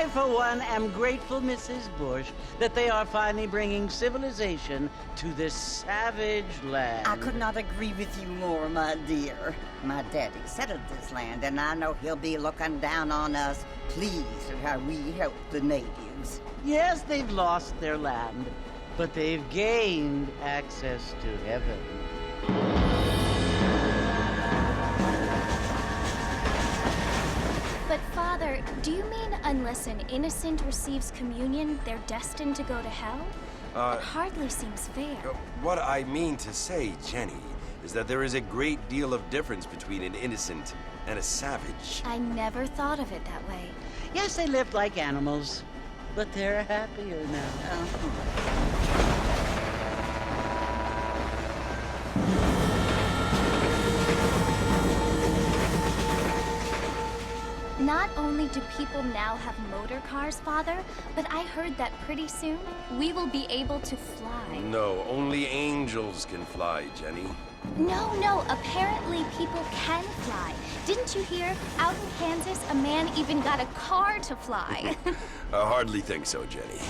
I, for one, am grateful, Mrs. Bush, that they are finally bringing civilization to this savage land. I could not agree with you more, my dear. My daddy settled this land, and I know he'll be looking down on us, pleased at how we help the natives. Yes, they've lost their land, but they've gained access to heaven. But, Father, do you mean unless an innocent receives communion, they're destined to go to hell? That hardly seems fair. What I mean to say, Jenny, is that there is a great deal of difference between an innocent and a savage. I never thought of it that way. Yes, they lived like animals, but they're happier now. Not only do people now have motor cars, Father, but I heard that pretty soon we will be able to fly. No, only angels can fly, Jenny. No, apparently people can fly. Didn't you hear? Out in Kansas, a man even got a car to fly. I hardly think so, Jenny.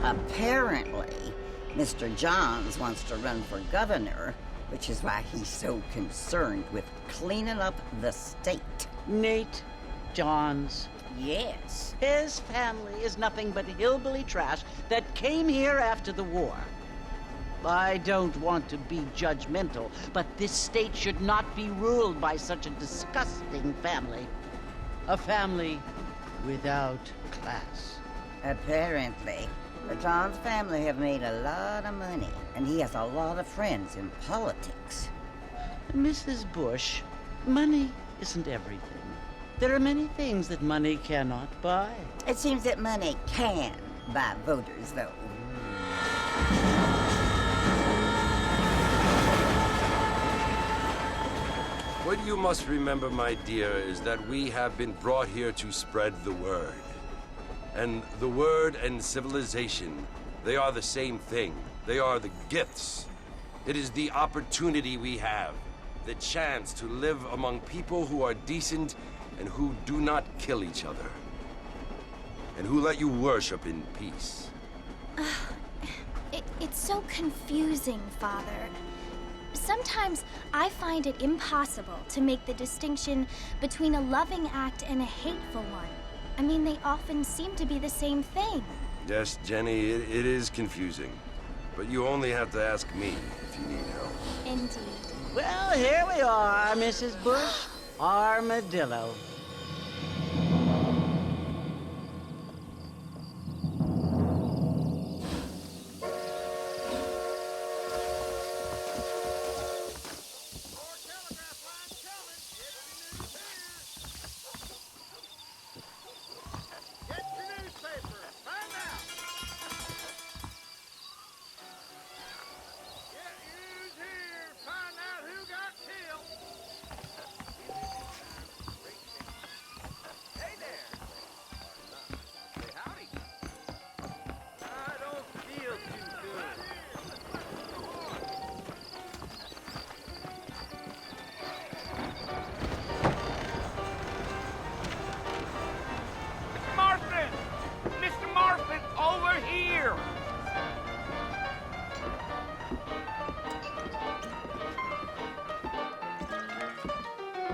Apparently, Mr. Johns wants to run for governor, which is why he's so concerned with cleaning up the state. Nate Johns. Yes. His family is nothing but hillbilly trash that came here after the war. I don't want to be judgmental, but this state should not be ruled by such a disgusting family. A family without class. Apparently. The Johns family have made a lot of money, and he has a lot of friends in politics. Mrs. Bush, money isn't everything. There are many things that money cannot buy. It seems that money can buy voters, though. What you must remember, my dear, is that we have been brought here to spread the word. And the word and civilization, they are the same thing. They are the gifts. It is the opportunity we have, the chance to live among people who are decent and who do not kill each other, and who let you worship in peace. It's so confusing, Father. Sometimes I find it impossible to make the distinction between a loving act and a hateful one. I mean, they often seem to be the same thing. Yes, Jenny, it is confusing. But you only have to ask me if you need help. Indeed. Well, here we are, Mrs. Bush. Armadillo.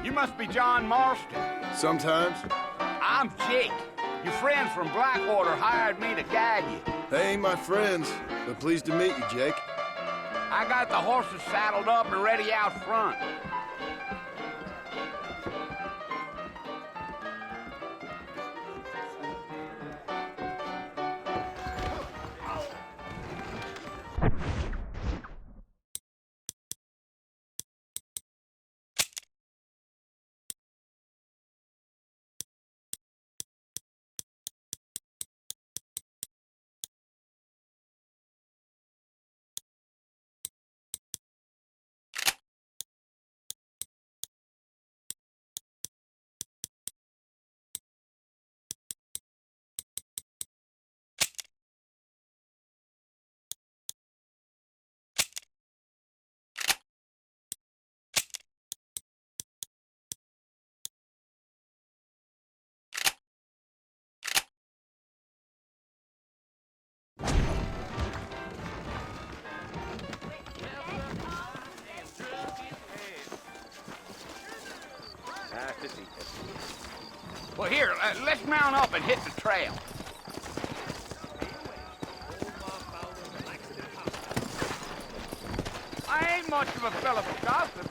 You must be John Marston. Sometimes. I'm Jake. Your friends from Blackwater hired me to guide you. They ain't my friends, but pleased to meet you, Jake. I got the horses saddled up and ready out front. see. Well, here, let's mount up and hit the trail. I ain't much of a fella for gossip.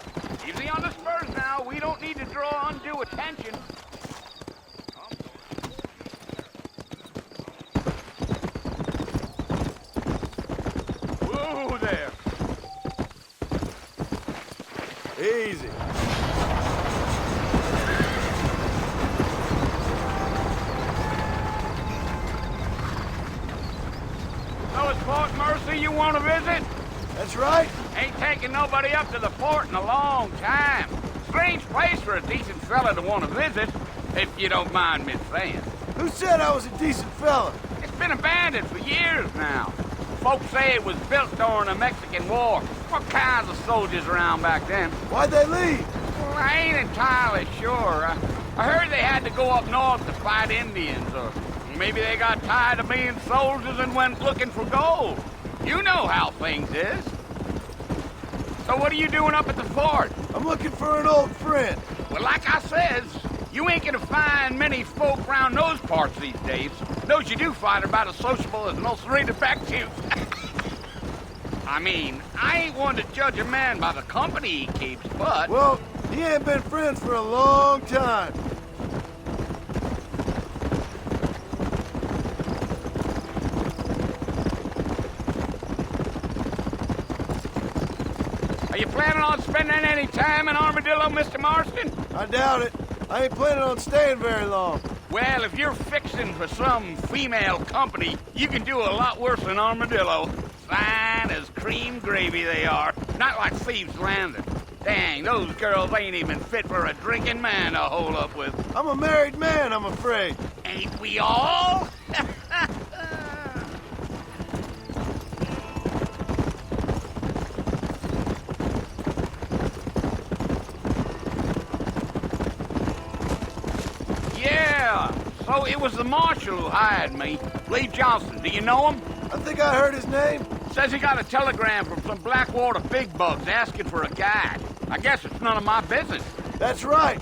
Easy on the spurs now. We don't need to draw undue attention. Whoa there. Easy. So it's Fort Mercy you want to visit? That's right. Ain't taking nobody up to the fort in a long time. Strange place for a decent fella to want to visit, if you don't mind me saying. Who said I was a decent fella? It's been abandoned for years now. Folks say it was built during the Mexican War. What kinds of soldiers around back then? Why'd they leave? Well, I ain't entirely sure. I heard they had to go up north to fight Indians, or maybe they got tired of being soldiers and went looking for gold. You know how things is. So what are you doing up at the fort? I'm looking for an old friend. Well, like I says, you ain't gonna find many folk around those parts these days. Those you do find are about as sociable as most redefectives. I mean, I ain't one to judge a man by the company he keeps, but... Well, he ain't been friends for a long time. Are you planning on spending any time in Armadillo, Mr. Marston? I doubt it. I ain't planning on staying very long. Well, if you're fixing for some female company, you can do a lot worse than Armadillo. Fine as cream gravy they are. Not like Thieves' Landing. Dang, those girls ain't even fit for a drinking man to hole up with. I'm a married man, I'm afraid. Ain't we all? Yeah, so it was the marshal who hired me. Lee Johnson, do you know him? I think I heard his name. Says he got a telegram from some Blackwater big bugs asking for a guide. I guess it's none of my business. That's right.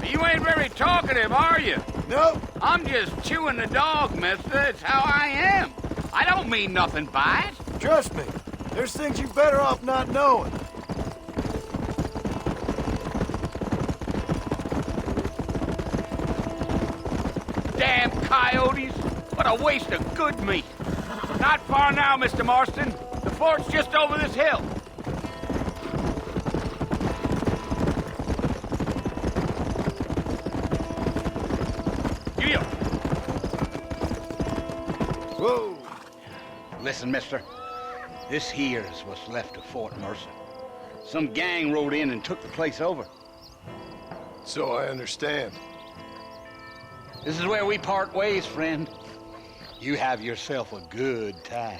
You ain't very talkative, are you? No, I'm just chewing the dog, mister. It's how I am. I don't mean nothing by it. trust me. There's things you're better off not knowing. Damn coyotes. What a waste of good meat. Not far now, Mr. Marston. The fort's just over this hill. Whoa. Listen, mister. This here is what's left of Fort Mercy. Some gang rode in and took the place over. So I understand. This is where we part ways, friend. You have yourself a good time.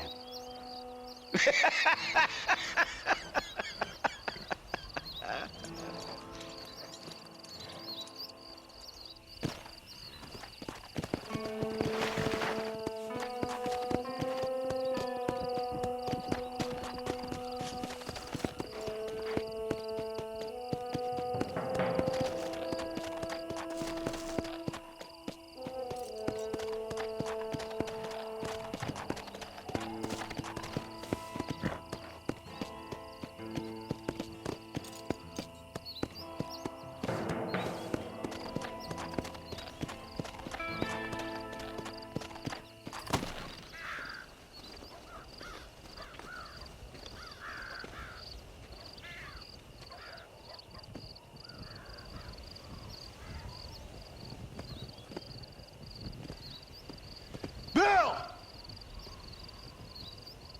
Bill!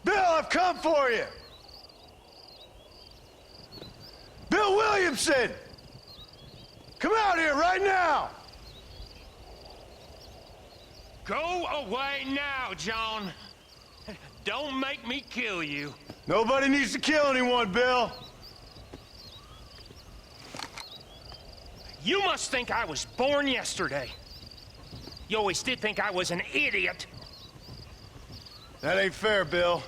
Bill, I've come for you! Bill Williamson! Come out here right now! Go away now, John. Don't make me kill you. Nobody needs to kill anyone, Bill. You must think I was born yesterday. You always did think I was an idiot. That ain't fair, Bill.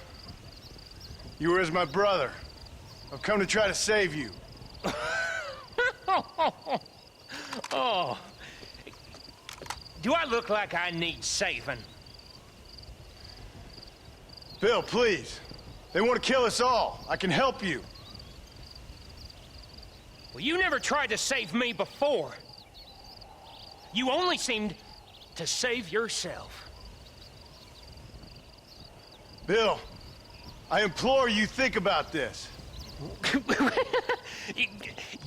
You were as my brother. I've come to try to save you. Oh. Do I look like I need saving? Bill, please. They want to kill us all. I can help you. Well, you never tried to save me before. You only seemed to save yourself. Bill, I implore you think about this.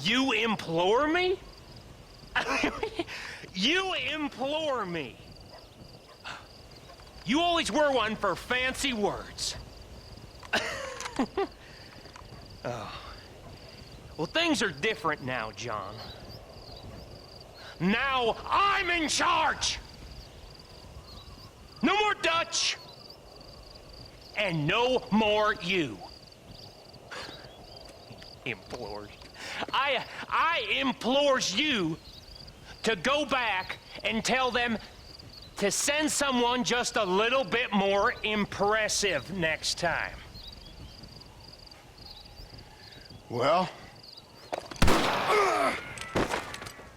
You implore me? You implore me. You always were one for fancy words. Oh. Well, things are different now, John. Now I'm in charge! No more Dutch! And no more you. Implores. I implores you to go back and tell them to send someone just a little bit more impressive next time. Well?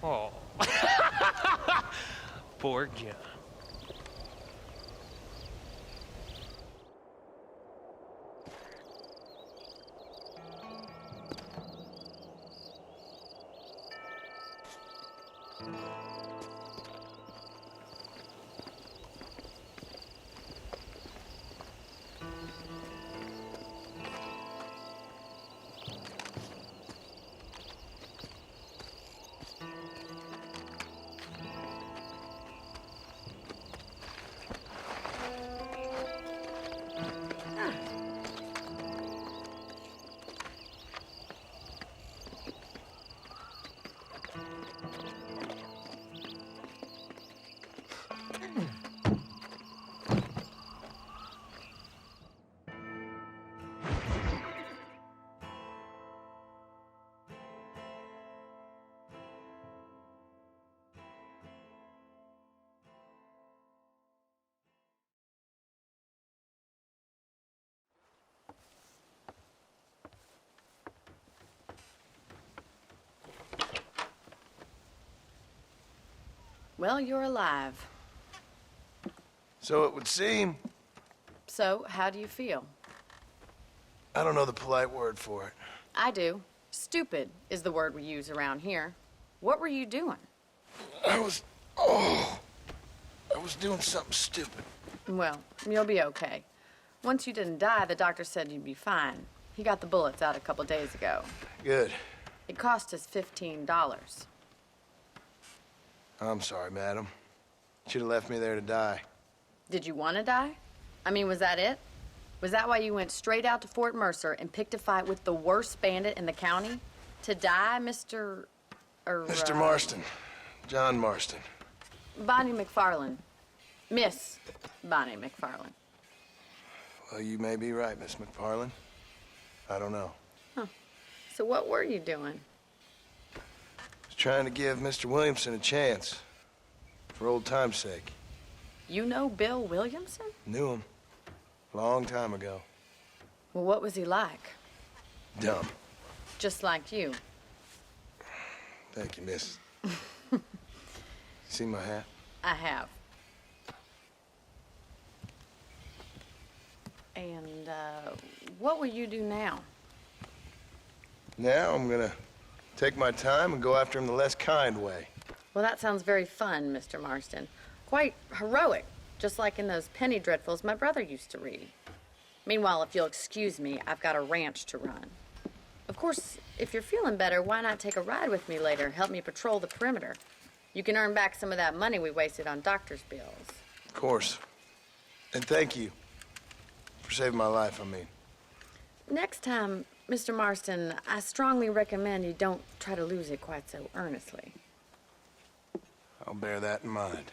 Oh. Poor John. Well, you're alive. So it would seem. So, how do you feel? I don't know the polite word for it. I do. Stupid is the word we use around here. What were you doing? I was doing something stupid. Well, you'll be okay. Once you didn't die, the doctor said you'd be fine. He got the bullets out a couple days ago. Good. It cost us $15. I'm sorry, madam. Should have left me there to die. Did you want to die? I mean, was that it? Was that why you went straight out to Fort Mercer and picked a fight with the worst bandit in the county? To die, Mr. Mr. Marston. John Marston. Bonnie McFarland. Miss Bonnie McFarland. Well, you may be right, Miss McFarland. I don't know. So what were you doing? I was trying to give Mr. Williamson a chance. For old time's sake. You know Bill Williamson? Knew him. Long time ago. Well, what was he like? Dumb. Just like you. Thank you, miss. See my hat? I have. And, what will you do now? Now I'm gonna take my time and go after him the less kind way. Well, that sounds very fun, Mr. Marston. Quite heroic, just like in those penny dreadfuls my brother used to read. Meanwhile, if you'll excuse me, I've got a ranch to run. Of course, if you're feeling better, why not take a ride with me later? Help me patrol the perimeter. You can earn back some of that money we wasted on doctor's bills. Of course. And thank you. For saving my life, I mean. Next time, Mr. Marston, I strongly recommend you don't try to lose it quite so earnestly. I'll bear that in mind.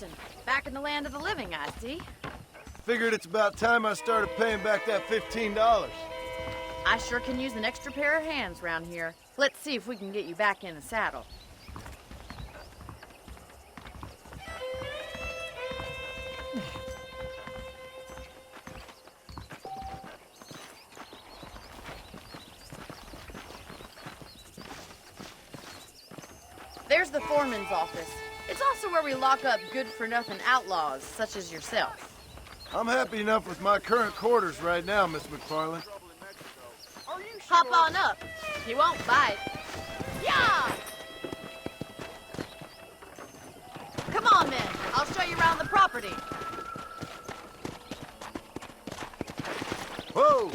Marston, back in the land of the living, I see. Figured it's about time I started paying back that $15. I sure can use an extra pair of hands around here. Let's see if we can get you back in the saddle. There's the foreman's office. It's also where we lock up good-for-nothing outlaws, such as yourself. I'm happy enough with my current quarters right now, Miss McFarland. Hop on up. He won't bite. Yeah! Come on, then. I'll show you around the property. Whoa!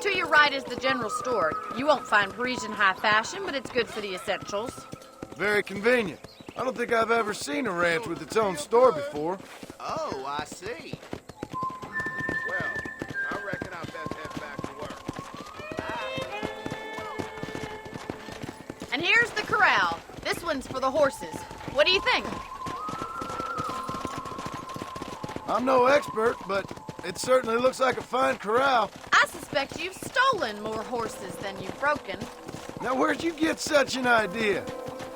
To your right is the general store. You won't find Parisian high fashion, but it's good for the essentials. Very convenient. I don't think I've ever seen a ranch with its own store before. Oh, I see. Well, I reckon I best head back to work. And here's the corral. This one's for the horses. What do you think? I'm no expert, but it certainly looks like a fine corral. I suspect you've stolen more horses than you've broken. Now, where'd you get such an idea?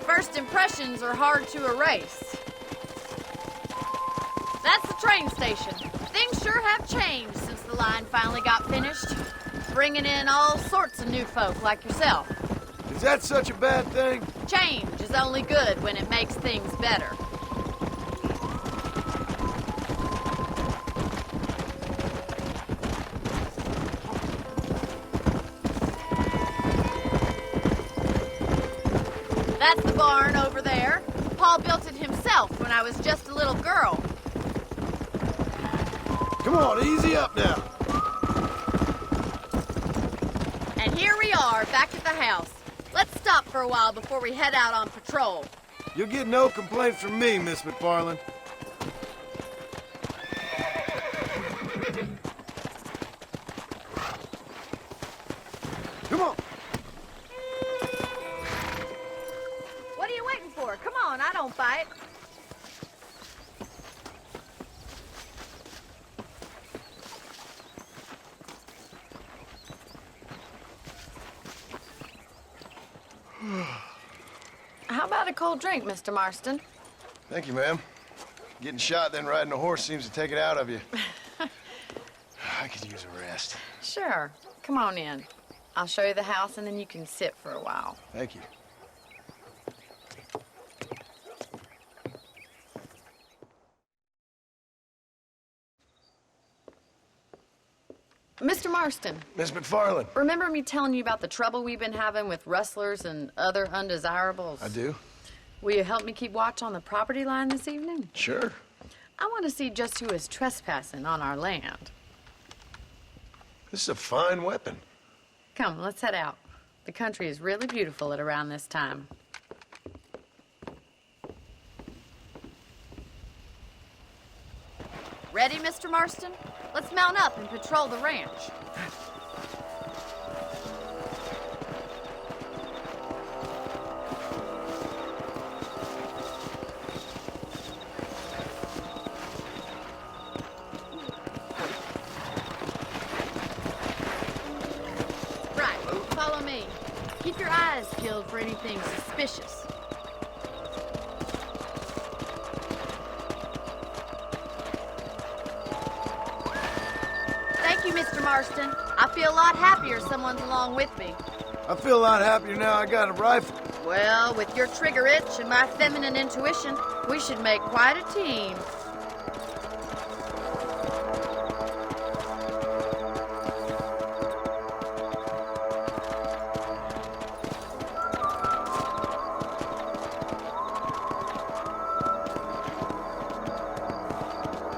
First impressions are hard to erase. That's the train station. Things sure have changed since the line finally got finished. Bringing in all sorts of new folk like yourself. Is that such a bad thing? Change is only good when it makes things better. That's the barn over there. Paul built it himself when I was just a little girl. Come on, easy up now. And here we are, back at the house. Let's stop for a while before we head out on patrol. You'll get no complaints from me, Miss McFarland. Come on. What are you waiting for? Come on, I don't bite. How about a cold drink, Mr. Marston? Thank you, ma'am. Getting shot then riding a horse seems to take it out of you. I could use a rest. Sure. Come on in. I'll show you the house and then you can sit for a while. Thank you. Mr. Marston, Miss McFarland. remember me telling you about the trouble we've been having with rustlers and other undesirables? I do. Will you help me keep watch on the property line this evening? Sure. I want to see just who is trespassing on our land. This is a fine weapon. Come, let's head out. The country is really beautiful at around this time. Ready, Mr. Marston? Let's mount up and patrol the ranch. Right, follow me. Keep your eyes peeled for anything suspicious. Thank you, Mr. Marston. I feel a lot happier someone's along with me. I feel a lot happier now I got a rifle. Well, with your trigger itch and my feminine intuition, we should make quite a team.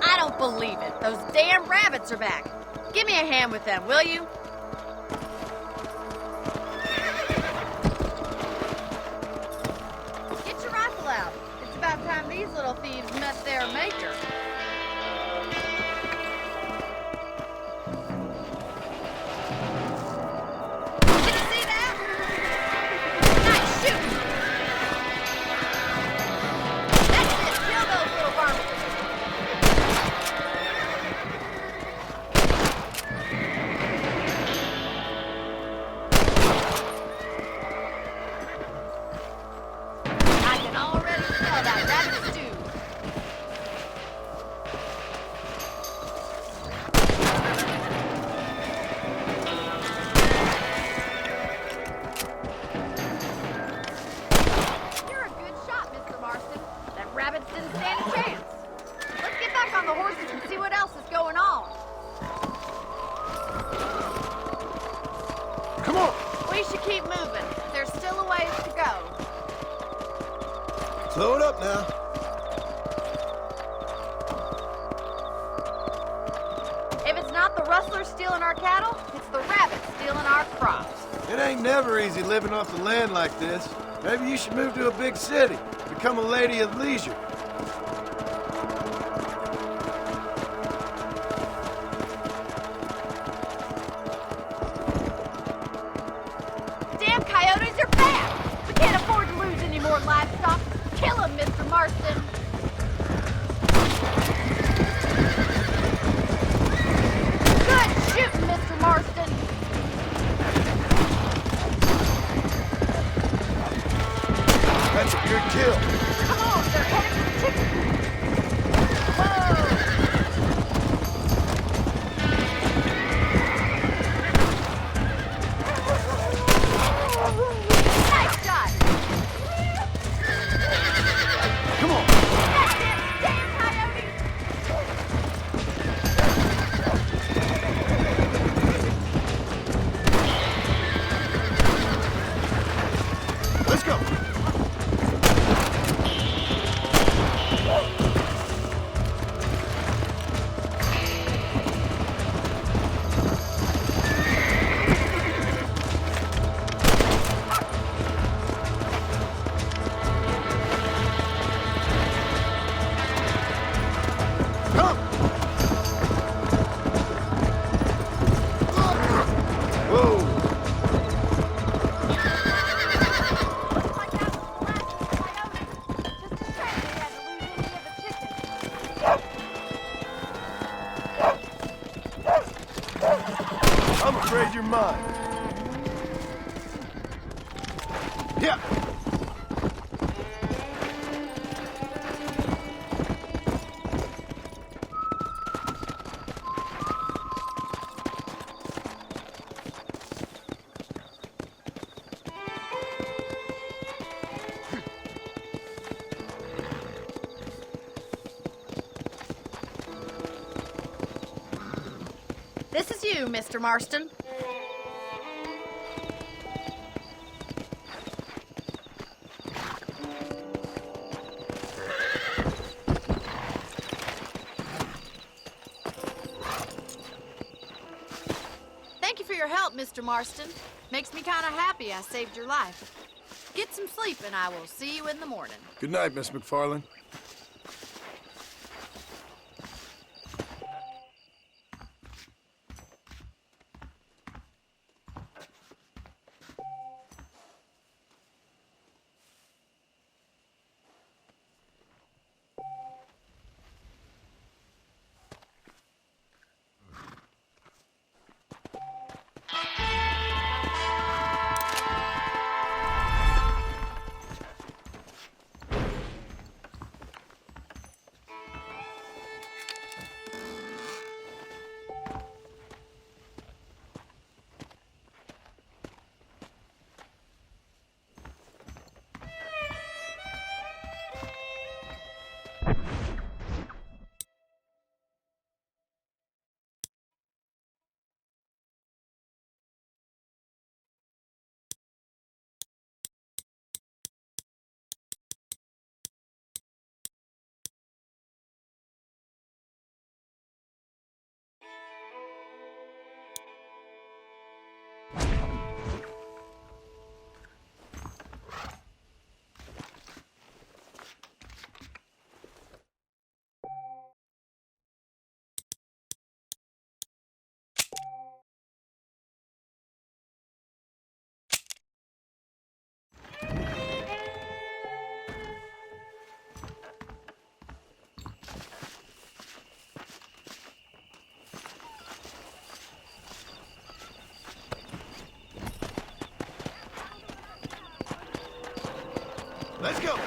I don't believe it. Those damn rabbits are back. Give me a hand with them, will you? Get your rifle out. It's about time these little thieves met their maker. Did you see that? Nice shooting! That's it! Kill those little varmints! I can already smell that rabbit stew. You're a good shot, Mr. Marston. That rabbits didn't stand a chance. Let's get back on the horses and see what else is going on. Come on! We should keep moving. There's still a ways to go. Slow it up now. If it's not the rustlers stealing our cattle, it's the rabbits stealing our crops. It ain't never easy living off the land like this. Maybe you should move to a big city. Become a lady of leisure. Damn coyotes are bad! We can't afford to lose any more livestock. Kill them, Mr. Marston. Good shooting, Mr. Marston. That's a good kill. Come on, they're headed for the chicken. Whoa! Nice shot! Come on. That's it! Damn coyotes! Let's go. Come. Whoa. Looks like that was the last of the coyotes. Just a shame we had to lose any of the chickens. I'm afraid you're mine. Yeah. This is you, Mr. Marston. Thank you for your help, Mr. Marston. Makes me kind of happy I saved your life. Get some sleep and I will see you in the morning. Good night, Miss McFarland. Let's go.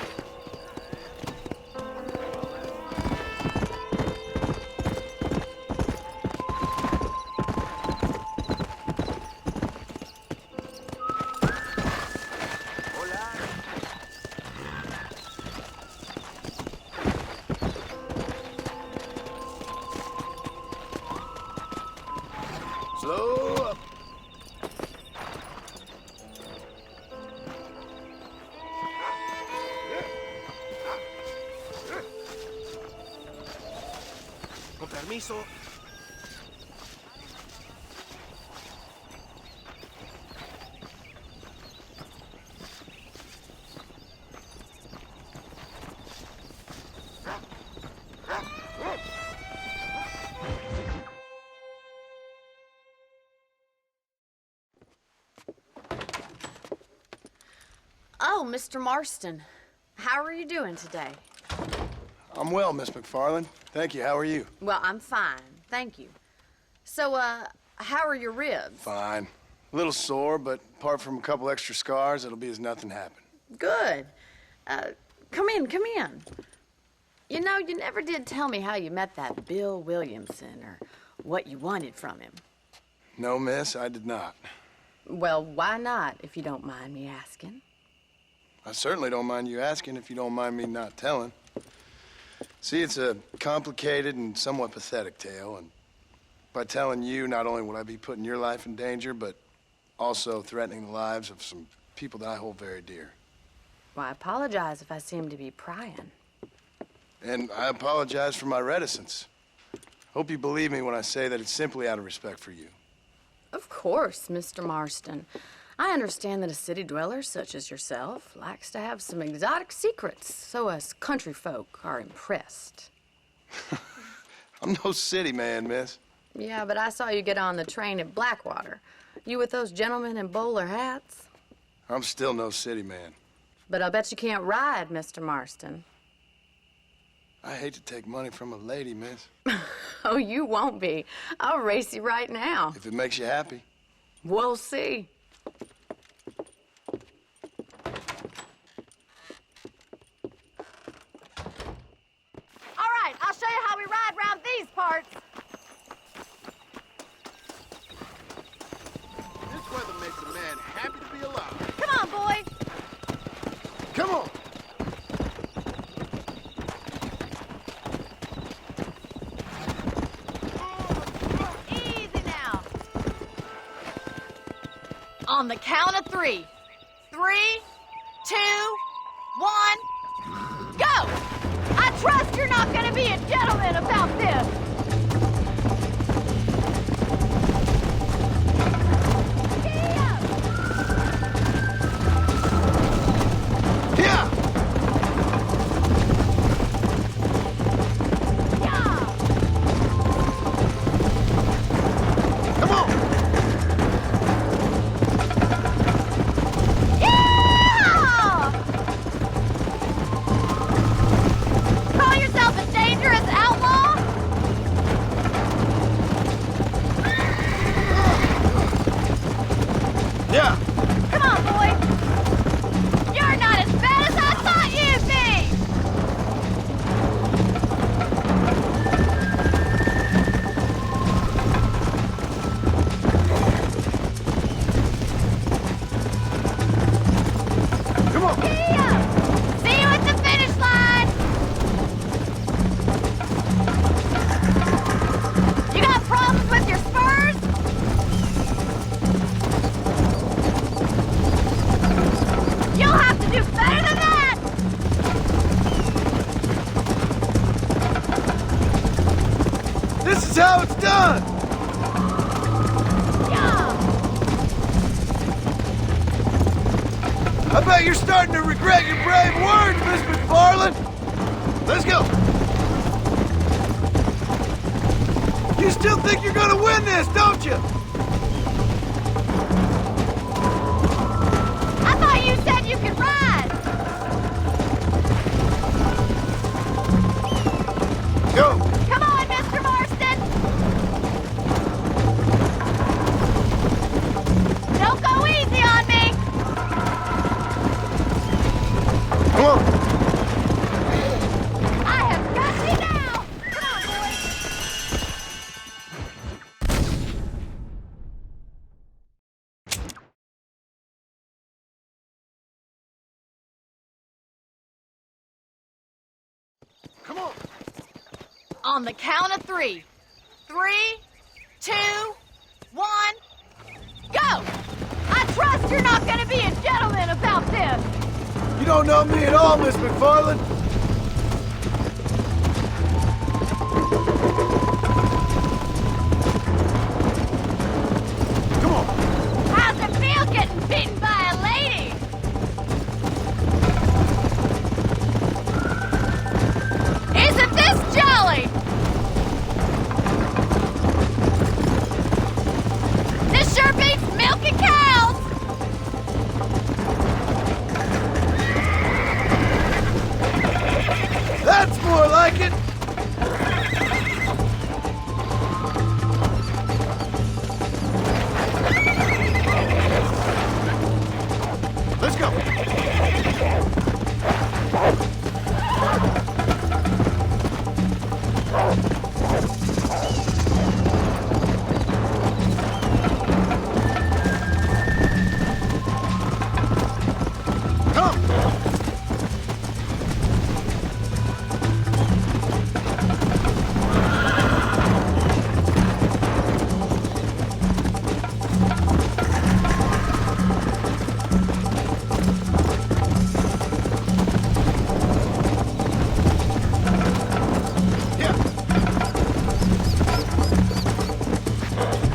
Slow up. Con permiso. Oh, Mr. Marston. How are you doing today? I'm well, Miss McFarland. Thank you. How are you? Well, I'm fine. Thank you. So, how are your ribs? Fine. A little sore, but apart from a couple extra scars, it'll be as nothing happened. Good. Come in, come in. You know, you never did tell me how you met that Bill Williamson or what you wanted from him. No, miss, I did not. Well, why not, if you don't mind me asking? I certainly don't mind you asking if you don't mind me not telling. See, it's a complicated and somewhat pathetic tale, and by telling you, not only would I be putting your life in danger, but also threatening the lives of some people that I hold very dear. Well, I apologize if I seem to be prying. And I apologize for my reticence. Hope you believe me when I say that it's simply out of respect for you. Of course, Mr. Marston. I understand that a city dweller such as yourself likes to have some exotic secrets, so us country folk are impressed. I'm no city man, miss. Yeah, but I saw you get on the train at Blackwater. You with those gentlemen in bowler hats? I'm still no city man. But I bet you can't ride, Mr. Marston. I hate to take money from a lady, miss. Oh, you won't be. I'll race you right now. If it makes you happy. We'll see. All right, I'll show you how we ride around these parts. This weather makes a man happy to be alive. Come on, boys. Come on! Easy now. On the count of 3. 3, 2, 1, go! I trust you're not gonna be a gentleman about this. Yeah! Come on! Call yourself a dangerous outlaw? Yeah! Come on, boy. You're not as bad as I thought you'd be. Come on! See you at the finish line. You got problems with your spurs? You'll have to do better than that. This is how it's done! Yeah. I bet you're starting to regret your brave words, Miss McFarland! Let's go! You still think you're gonna win this, don't you? I thought you said you could ride. Go! Come on, Mr. Marston. Don't go easy on me. Come on! On the count of 3. 3, 2, 1, go! I trust you're not gonna be a gentleman about this! You don't know me at all, Miss McFarland. Come on. How's it feel getting beaten by a lady? Isn't this jolly? This sure beats milking cows! That's more like it. Let's go.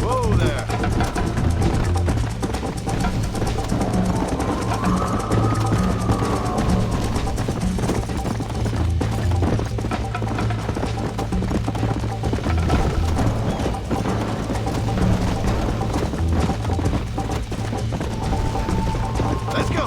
Whoa there. Let's go.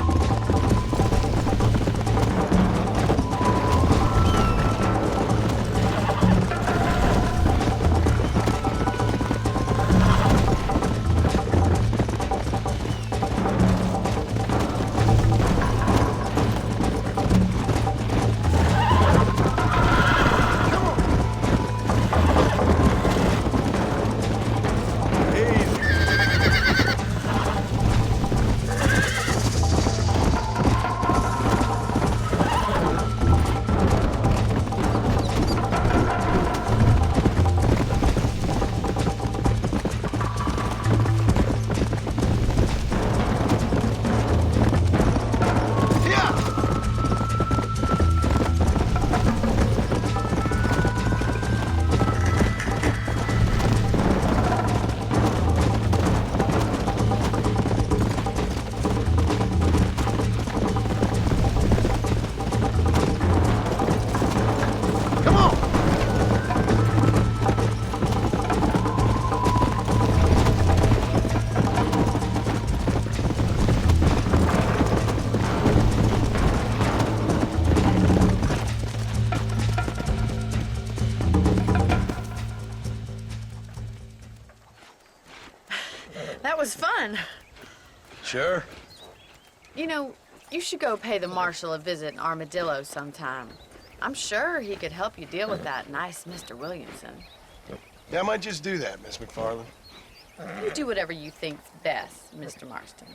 That was fun. Sure. You know, you should go pay the marshal a visit in Armadillo sometime. I'm sure he could help you deal with that nice Mr. Williamson. Yeah, I might just do that, Miss McFarland. You do whatever you think's best, Mr. Marston.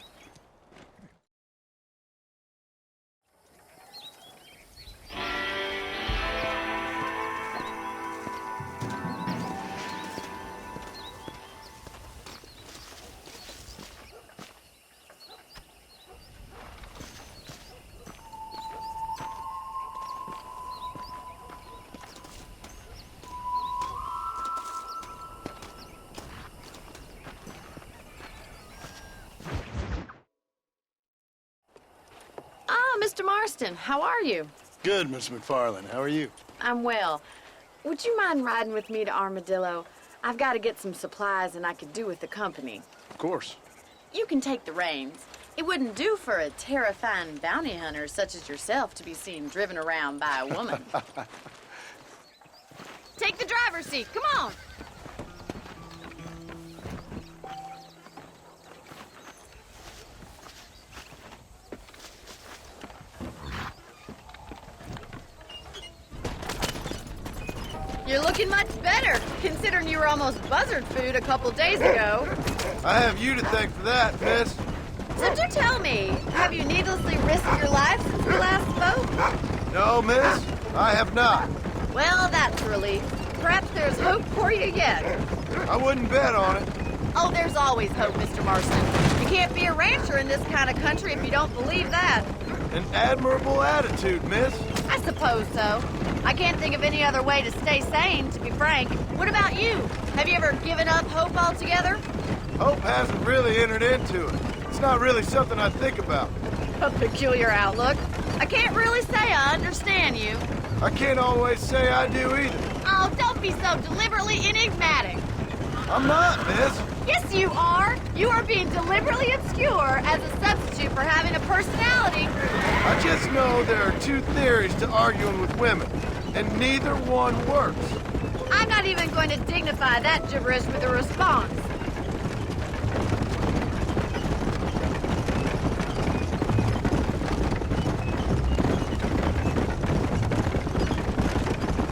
Mr. Marston, how are you? Good, Miss McFarland. How are you? I'm well. Would you mind riding with me to Armadillo? I've got to get some supplies and I could do with the company. Of course. You can take the reins. It wouldn't do for a terrifying bounty hunter such as yourself to be seen driven around by a woman. Take the driver's seat. Come on. You're looking much better, considering you were almost buzzard food a couple days ago. I have you to thank for that, miss. So do tell me, have you needlessly risked your life since we last spoke? No, miss, I have not. Well, that's a relief. perhaps there's hope for you yet. I wouldn't bet on it. Oh, there's always hope, Mr. Marston. You can't be a rancher in this kind of country if you don't believe that. An admirable attitude, miss. I suppose so. I can't think of any other way to stay sane, to be frank. What about you? Have you ever given up hope altogether? Hope hasn't really entered into it. It's not really something I think about. A peculiar outlook. I can't really say I understand you. I can't always say I do either. Oh, don't be so deliberately enigmatic. I'm not, miss. Yes, you are. You are being deliberately obscure as a substitute for having a personality. I just know there are two theories to arguing with women, and neither one works. I'm not even going to dignify that gibberish with a response.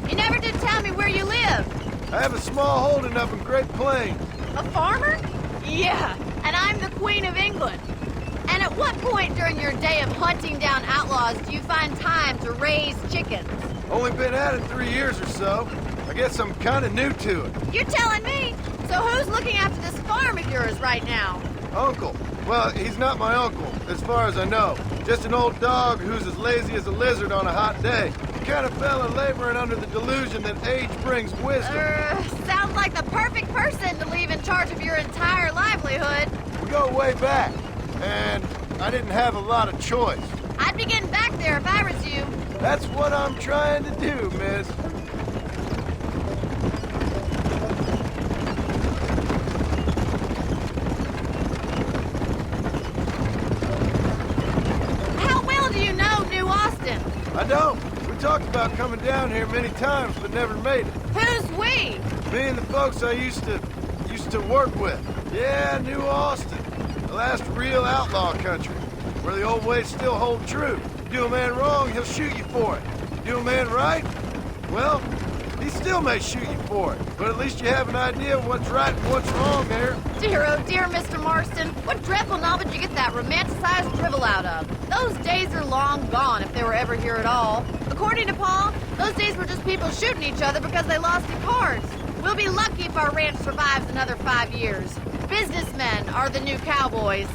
You never did tell me where you live. I have a small holding up in Great Plains. A farmer? Yeah, and I'm the Queen of England. And at what point during your day of hunting down outlaws do you find time to raise chickens? Only been at it 3 years or so. I guess I'm kind of new to it. You're telling me? So who's looking after this farm of yours right now? Uncle. Well, he's not my uncle, as far as I know. Just an old dog who's as lazy as a lizard on a hot day. The kind of fella laboring under the delusion that age brings wisdom. Sounds like the perfect person to leave in charge of your entire livelihood. We go way back, and I didn't have a lot of choice. I'd be getting back there if I was you. That's what I'm trying to do, miss. How well do you know New Austin? I don't. We talked about coming down here many times, but never made it. Who's we? Me and the folks I used to work with. Yeah, New Austin. The last real outlaw country, where the old ways still hold true. You do a man wrong, he'll shoot you for it. You do a man right, well, he still may shoot you for it. But at least you have an idea of what's right and what's wrong there. Dear, oh dear, Mr. Marston. What dreadful novel did you get that romanticized drivel out of? Those days are long gone, if they were ever here at all. According to Paul, those days were just people shooting each other because they lost at cards. We'll be lucky if our ranch survives another 5 years. Businessmen are the new cowboys.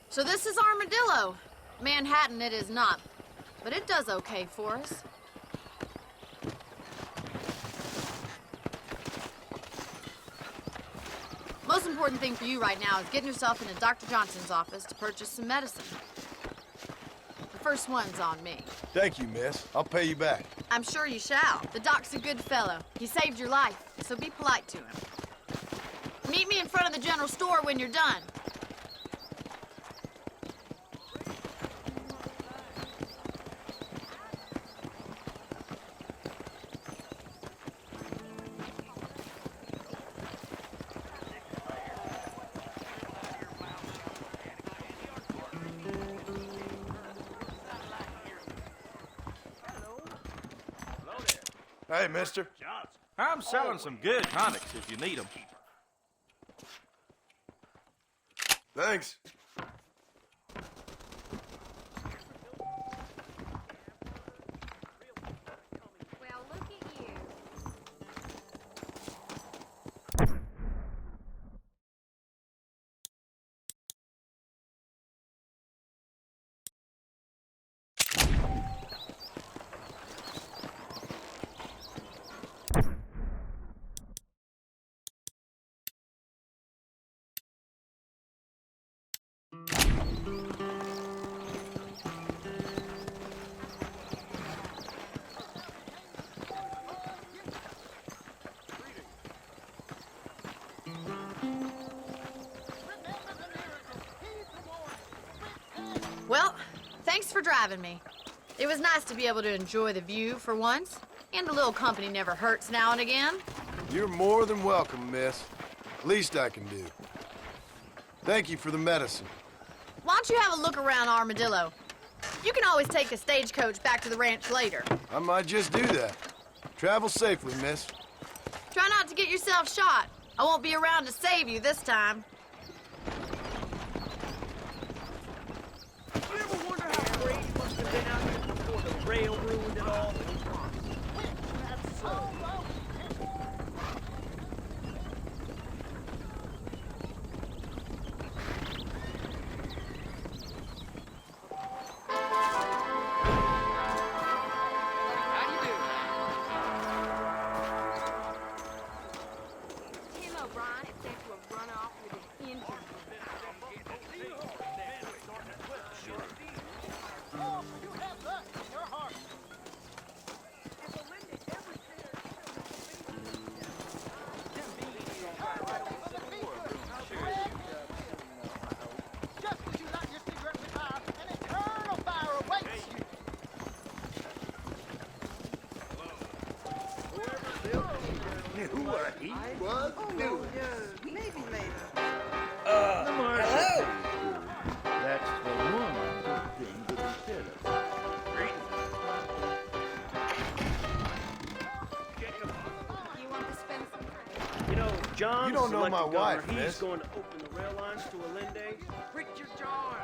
So this is Armadillo. Manhattan it is not, but it does okay for us. Most important thing for you right now is getting yourself into Dr. Johnson's office to purchase some medicine. The first one's on me. Thank you, miss. I'll pay you back. I'm sure you shall. The doc's a good fellow. He saved your life, so be polite to him. Meet me in front of the general store when you're done. Hey, mister. I'm selling some good tonics if you need them. Thanks. Well, look at you. Well, thanks for driving me. It was nice to be able to enjoy the view for once, and a little company never hurts now and again. You're more than welcome, miss. Least I can do. Thank you for the medicine. Why don't you have a look around Armadillo? You can always take a stagecoach back to the ranch later. I might just do that. Travel safely, miss. Try not to get yourself shot. I won't be around to save you this time. You ever wonder how Brady must have been out here before the rail ruined it all? You don't know my wife, He's miss. going to open the rail lines to Allende. Richard John,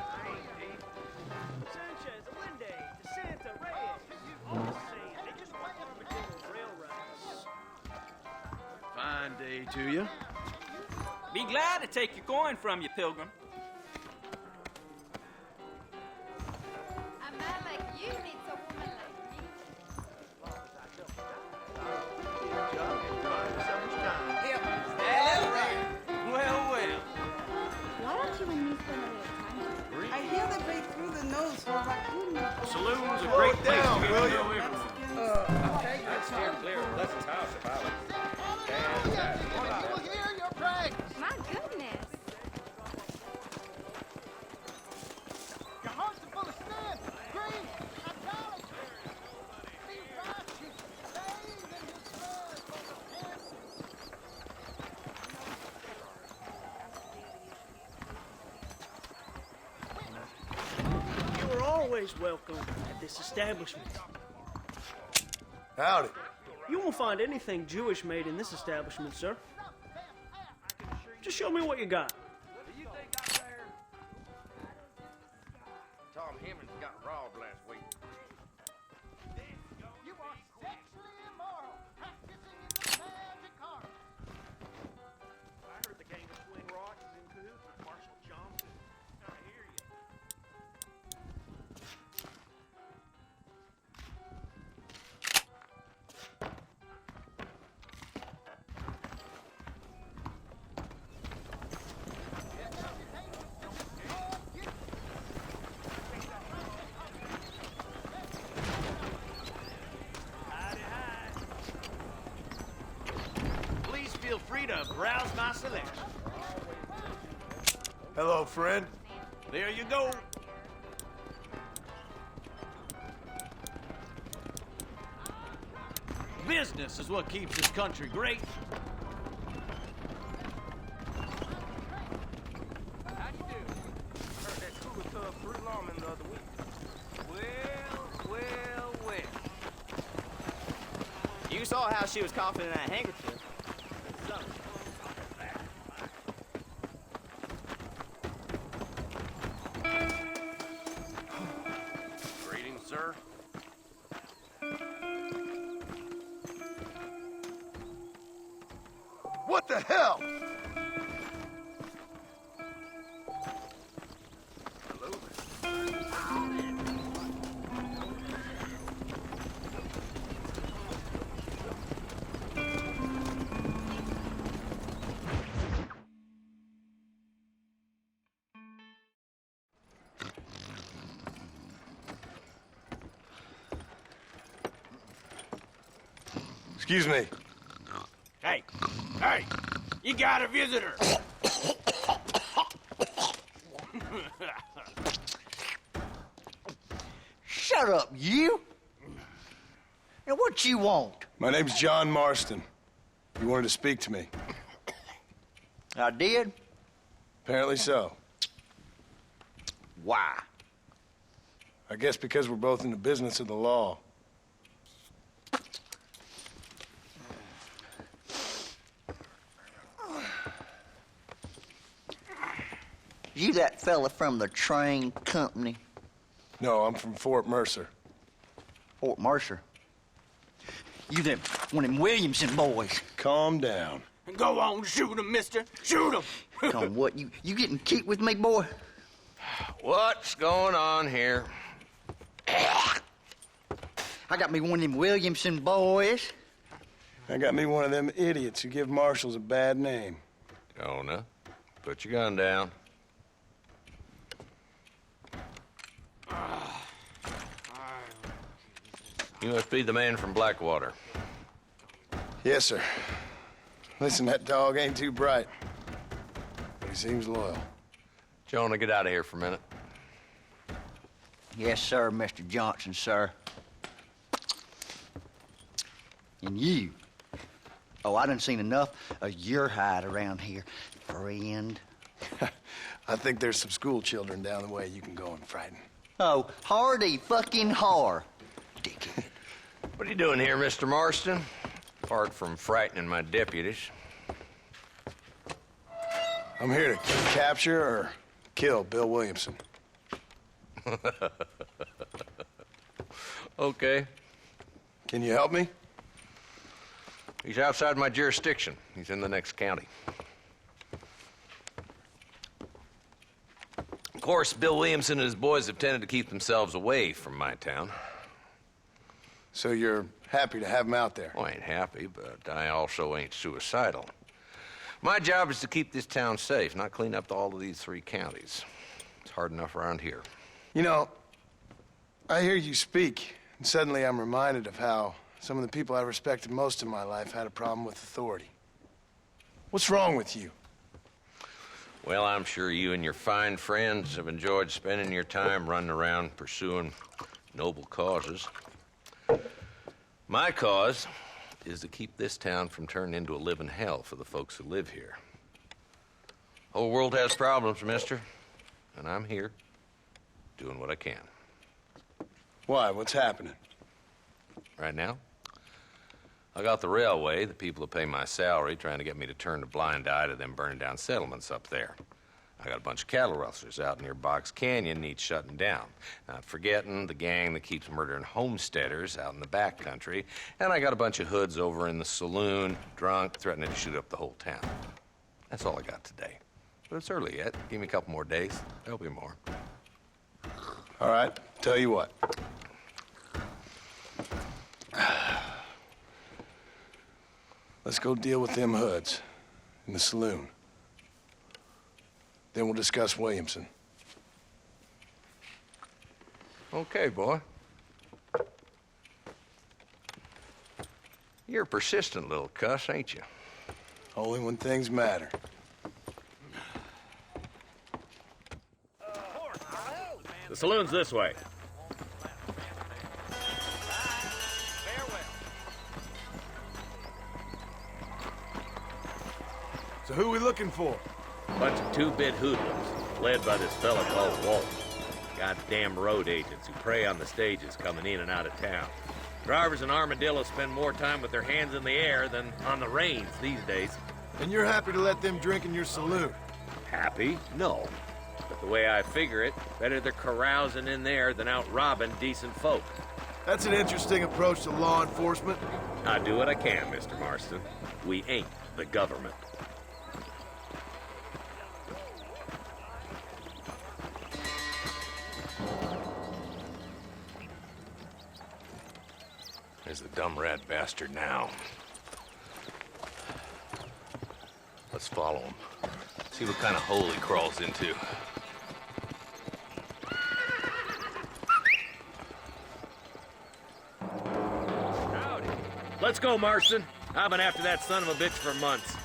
Sanchez, Allende, DeSanta, Reyes. All the same, they just want Armadillo rail rides. Fine day to you. Be glad to take your coin from you, Pilgrim. A man like you needs a woman like me. Well. Why don't you and me spend a little time together? I hear they break through the nose for raccoon. Saloon's a great place to get to know everyone. I'd steer clear of Pleasant's house if I was. My goodness. Your hearts are full of sin, greed, idolatry. Be righteous, bathe in his blood for repentance. You are always welcome at this establishment. Howdy. You won't find anything Jewish made in this establishment, sir. Just show me what you got. Tom Hemmings got robbed last week. You are sexually immoral, practicing in the magic art. I heard the gang of Swing Rock is in cahoots with Marshall Johnson. I hear you. Please feel free to browse my selection. Hello, friend. There you go. Business is what keeps this country great. How do you do? Heard that cougar cub threw lawman the other week. Well. You saw how she was coughing in that handkerchief. Greetings, sir. What the hell? Excuse me. Hey, you got a visitor. Shut up, you! Now, what you want? My name's John Marston. You wanted to speak to me. I did? Apparently so. Why? I guess because we're both in the business of the law. You that fella from the train company? No, I'm from Fort Mercer. Fort Mercer? You them one of them Williamson boys? Calm down. Go on, shoot him, mister. Shoot him. Come on, what, you getting kicked with me, boy? What's going on here? I got me one of them Williamson boys. I got me one of them idiots who give marshals a bad name. Jonah, put your gun down. You must be the man from Blackwater. Yes, sir. Listen, that dog ain't too bright, but he seems loyal. Jonah, get out of here for a minute. Yes, sir, Mr. Johnson, sir. And you. Oh, I done seen enough of your hide around here, friend. I think there's some school children down the way you can go and frighten. Oh, hardy fucking har. Dickhead. What are you doing here, Mr. Marston? Apart from frightening my deputies. I'm here to capture or kill Bill Williamson. Okay. Can you help me? He's outside my jurisdiction. He's in the next county. Of course, Bill Williamson and his boys have tended to keep themselves away from my town. So you're happy to have him out there? Well, I ain't happy, but I also ain't suicidal. My job is to keep this town safe, not clean up all of these 3 counties. It's hard enough around here. You know, I hear you speak, and suddenly I'm reminded of how some of the people I respected most in my life had a problem with authority. What's wrong with you? Well, I'm sure you and your fine friends have enjoyed spending your time running around pursuing noble causes. My cause is to keep this town from turning into a living hell for the folks who live here. Whole world has problems, mister, and I'm here doing what I can. Why? What's happening? Right now, I got the railway, the people who pay my salary, trying to get me to turn a blind eye to them burning down settlements up there. I got a bunch of cattle rustlers out near Box Canyon needs shutting down. Not forgetting the gang that keeps murdering homesteaders out in the back country. And I got a bunch of hoods over in the saloon, drunk, threatening to shoot up the whole town. That's all I got today. But it's early yet. Give me a couple more days. There'll be more. All right, tell you what. Let's go deal with them hoods in the saloon. Then we'll discuss Williamson. Okay, boy. You're a persistent little cuss, ain't you? Only when things matter. The saloon's this way. So who are we looking for? Bunch of 2-bit hoodlums, led by this fella called Walt. Goddamn road agents who prey on the stages coming in and out of town. Drivers in Armadillo spend more time with their hands in the air than on the reins these days. And you're happy to let them drink in your saloon? Happy? No. But the way I figure it, better they're carousing in there than out robbing decent folk. That's an interesting approach to law enforcement. I do what I can, Mr. Marston. We ain't the government. There's the dumb rat bastard now. Let's follow him. See what kind of hole he crawls into. Howdy. Let's go, Marston. I've been after that son of a bitch for months.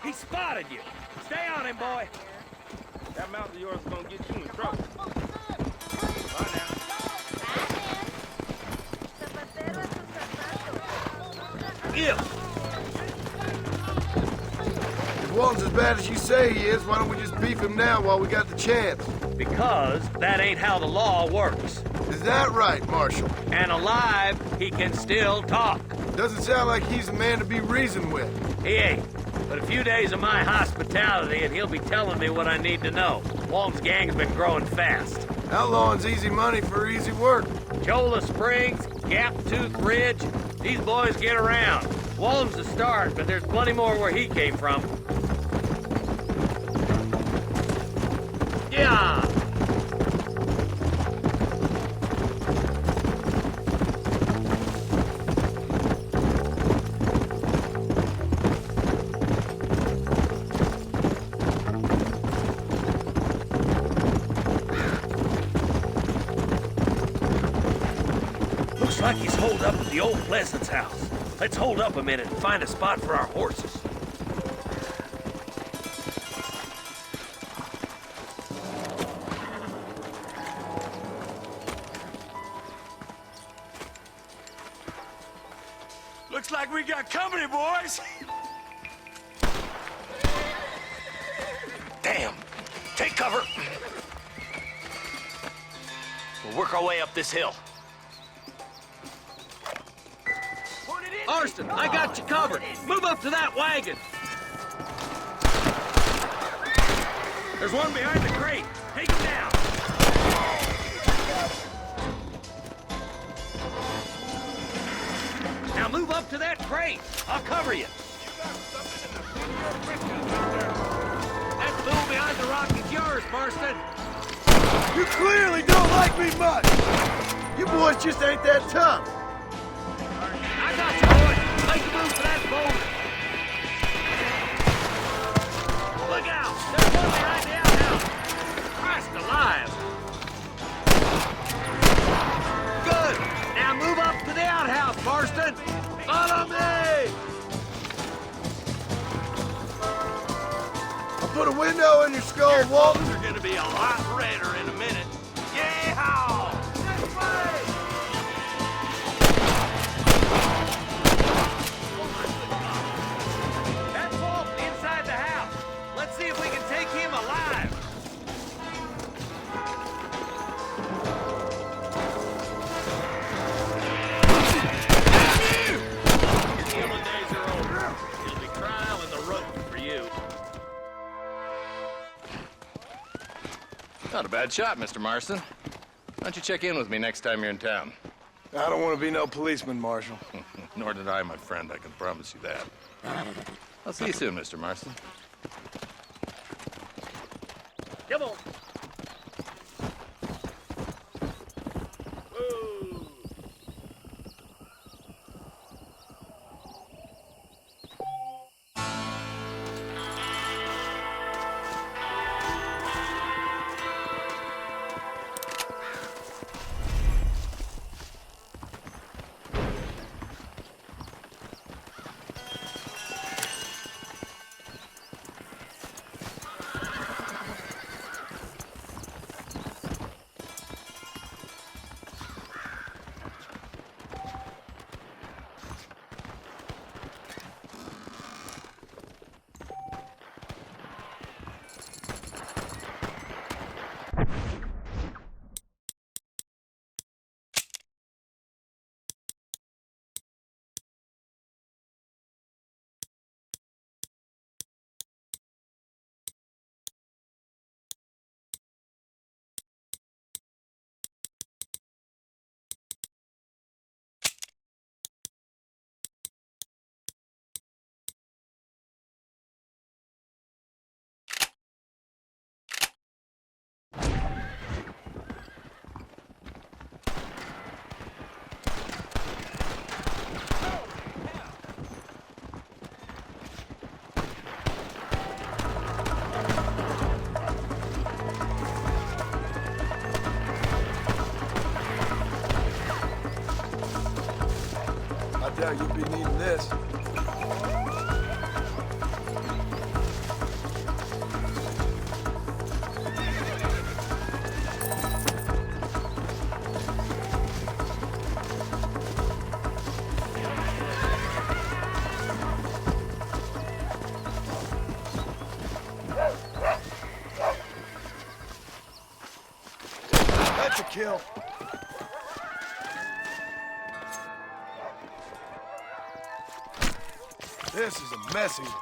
He spotted you. Stay on him, boy. That mouth of yours is gonna get you in trouble. Bye now. Yeah. bad as you say he is, why don't we just beef him now while we got the chance? Because that ain't how the law works. Is that right, Marshal? And alive, he can still talk. Doesn't sound like he's a man to be reasoned with. He ain't. But a few days of my hospitality and he'll be telling me what I need to know. Walton's gang's been growing fast. Outlawing's easy money for easy work. Cholla Springs, Gap Tooth Ridge, these boys get around. Walton's the start, but there's plenty more where he came from. Yeah! Looks like he's holed up at the old Pleasant's house. Let's hold up a minute and find a spot for our horses. Looks like we got company, boys. Damn. Take cover. We'll work our way up this hill. Marston, I got you covered. Move up to that wagon. There's one behind the crate. Take him down. Now move up to that crate. I'll cover you. That fool behind the rock is yours, Marston. You clearly don't like me much. You boys just ain't that tough. I got you, boy. Make a move for that boulder. Look out! There's one behind the outhouse. Christ alive. Good. Now move up to the outhouse, Marston. Follow me. I'll put a window in your skull, Walton. They're gonna be a lot redder in a minute. Yeehaw! This way! That's Walton inside the house. Let's see if we can take him alive. Your killing days are over. It'll be trial and the road for you. Not a bad shot, Mr. Marston. Why don't you check in with me next time you're in town? I don't want to be no policeman, Marshal. Nor did I, my friend. I can promise you that. I'll see you soon, Mr. Marston. Come on. I doubt you'll be needing this. kill. This is a messy one.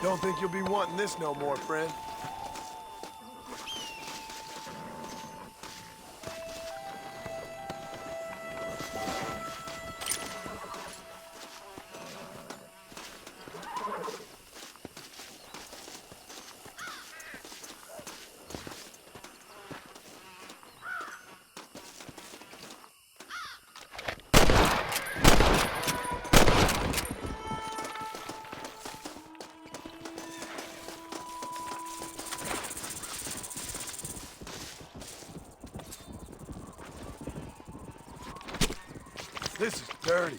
Don't think you'll be wanting this no more, friend. This is dirty.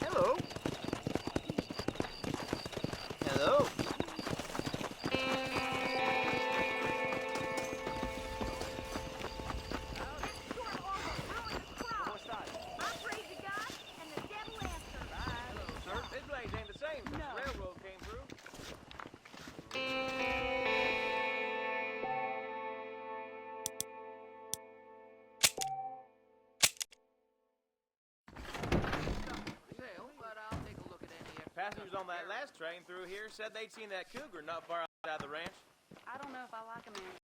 Hello. Hello. Passengers on that last train through here said they'd seen that cougar not far outside the ranch. I don't know if I like a man